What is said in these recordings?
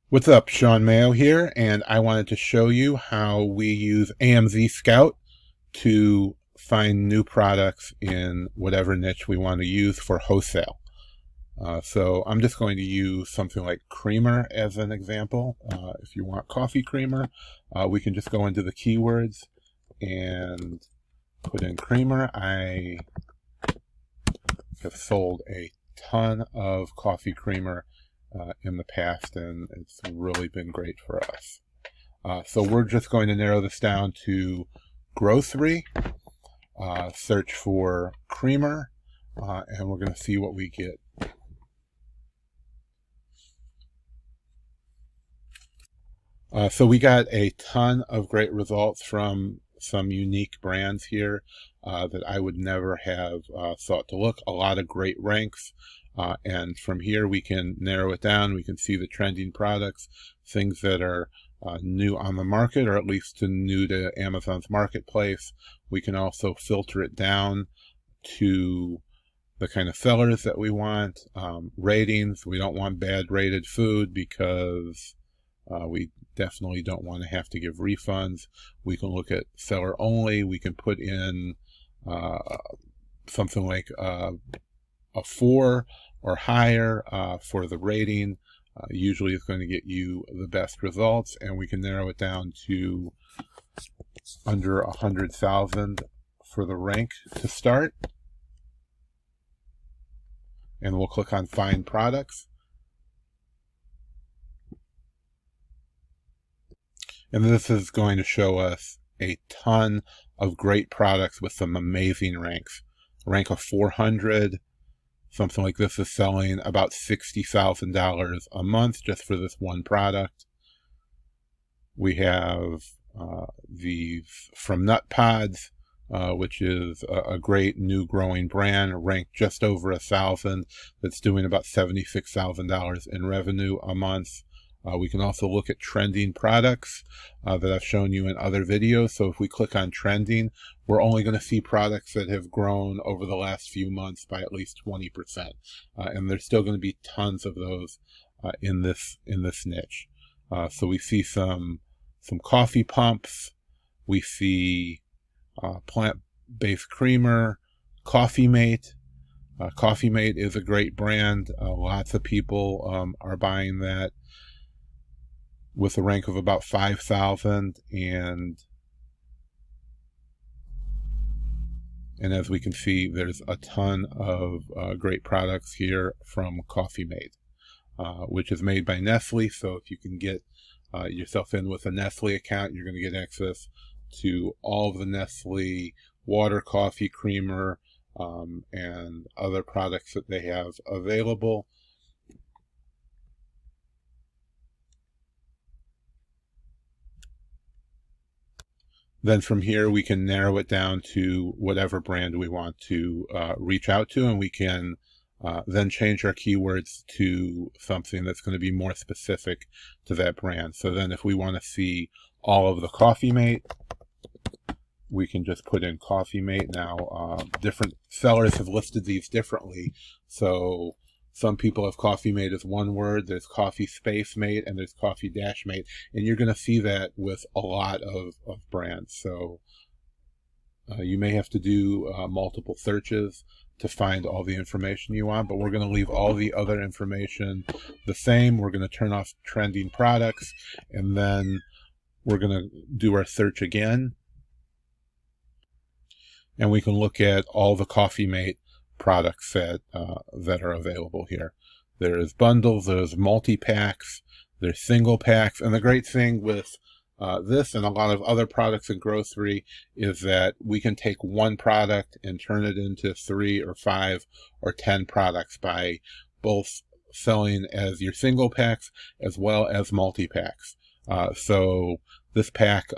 What's up, Shawn Mayo here, and I wanted to show you how we use AMZ Scout to find new products in whatever niche we want to use for wholesale. So I'm just going to use something like creamer as an example. If you want coffee creamer, we can just go into the keywords and put in creamer. I have sold a ton of coffee creamer in the past, and it's really been great for us. So we're just going to narrow this down to grocery, search for creamer, and we're going to see what we get. So we got a ton of great results from some unique brands here that I would never have thought to look. A lot of great ranks. And from here we can narrow it down. We can see the trending products, things that are new on the market, or at least new to Amazon's marketplace. We can also filter it down to the kind of sellers that we want. Ratings, we don't want bad rated food because we definitely don't want to have to give refunds. We can look at seller only. We can put in something like a 4 or higher for the rating. Usually it's going to get you the best results, and we can narrow it down to under 100,000 for the rank to start. And we'll click on Find Products. And this is going to show us a ton of great products with some amazing ranks. A rank of 400, something like this is selling about $60,000 a month just for this one product. We have these from Nut Pods, which is a great new growing brand, ranked just over 1,000. That's doing about $76,000 in revenue a month. We can also look at trending products that I've shown you in other videos. So if we click on trending, we're only going to see products that have grown over the last few months by at least 20%. And there's still going to be tons of those in this niche. So we see some coffee pumps. We see plant-based creamer, Coffee Mate. Coffee Mate is a great brand. Lots of people are buying that, with a rank of about 5,000, and as we can see, there's a ton of great products here from Coffee Mate, which is made by Nestle. So if you can get yourself in with a Nestle account, you're going to get access to all of the Nestle water, coffee, creamer, and other products that they have available. Then from here, we can narrow it down to whatever brand we want to reach out to, and we can then change our keywords to something that's going to be more specific to that brand. So then if we want to see all of the Coffee Mate, we can just put in Coffee Mate. Now, different sellers have listed these differently. So some people have Coffee Mate as one word. There's Coffee Space Mate, and there's Coffee Dash Mate. And you're going to see that with a lot of brands. So you may have to do multiple searches to find all the information you want, but we're going to leave all the other information the same. We're going to turn off trending products, and then we're going to do our search again. And we can look at all the Coffee Mate products that are available here. There's bundles, there's multi-packs, there's single packs, and the great thing with this and a lot of other products in grocery is that we can take one product and turn it into 3 or 5 or 10 products by both selling as your single packs as well as multi-packs. So this box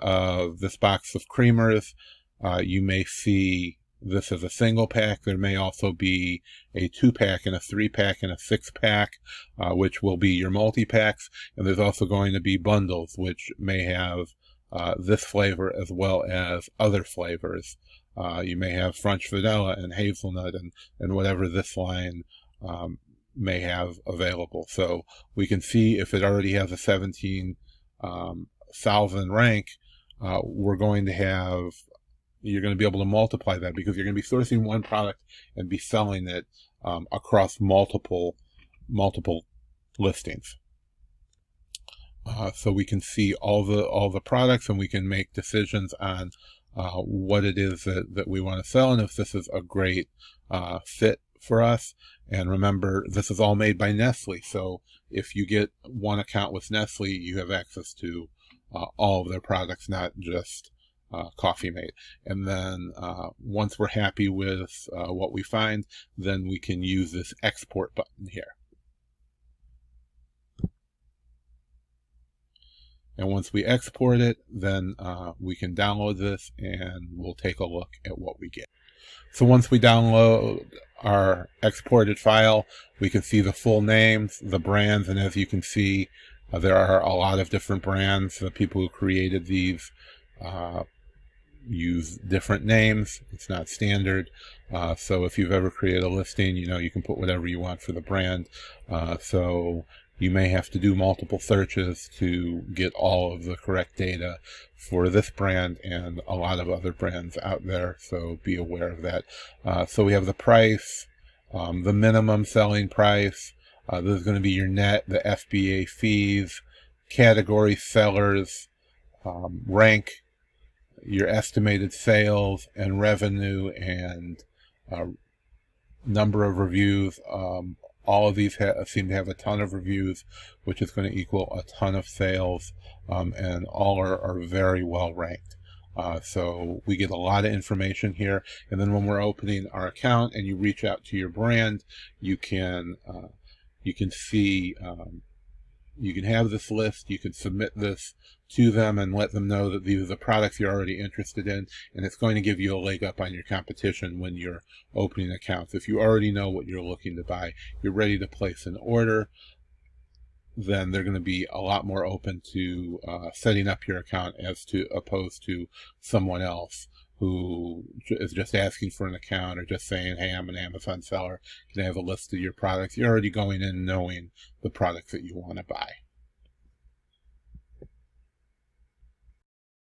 of creamers, you may see this as a single pack. There may also be a 2-pack and a 3-pack and a 6-pack, which will be your multi-packs. And there's also going to be bundles, which may have this flavor as well as other flavors. You may have French vanilla and hazelnut and whatever this line may have available. So we can see if it already has a 17,000 rank, you're going to be able to multiply that, because you're going to be sourcing one product and be selling it across multiple listings. So we can see all the products, and we can make decisions on what it is that we want to sell, and if this is a great fit for us. And remember, this is all made by Nestle, so if you get one account with Nestle, you have access to all of their products, not just Coffee Mate. And then once we're happy with what we find, then we can use this export button here. And once we export it, then we can download this, and we'll take a look at what we get. So once we download our exported file, we can see the full names, the brands, and as you can see, there are a lot of different brands. The people who created these use different names. It's not standard. So if you've ever created a listing, you can put whatever you want for the brand. So you may have to do multiple searches to get all of the correct data for this brand and a lot of other brands out there, so be aware of that. So we have the price, the minimum selling price. This is going to be your net, the FBA fees, category, sellers, rank, your estimated sales and revenue, and number of reviews. All of these seem to have a ton of reviews, which is going to equal a ton of sales, and all are very well ranked. So we get a lot of information here, and then when we're opening our account and you reach out to your brand, you can see, you can have this list, you can submit this to them and let them know that these are the products you're already interested in, and it's going to give you a leg up on your competition when you're opening accounts. If you already know what you're looking to buy, you're ready to place an order, then they're going to be a lot more open to setting up your account as opposed to someone else who is just asking for an account or just saying, hey, I'm an Amazon seller, can I have a list of your products? You're already going in knowing the products that you want to buy.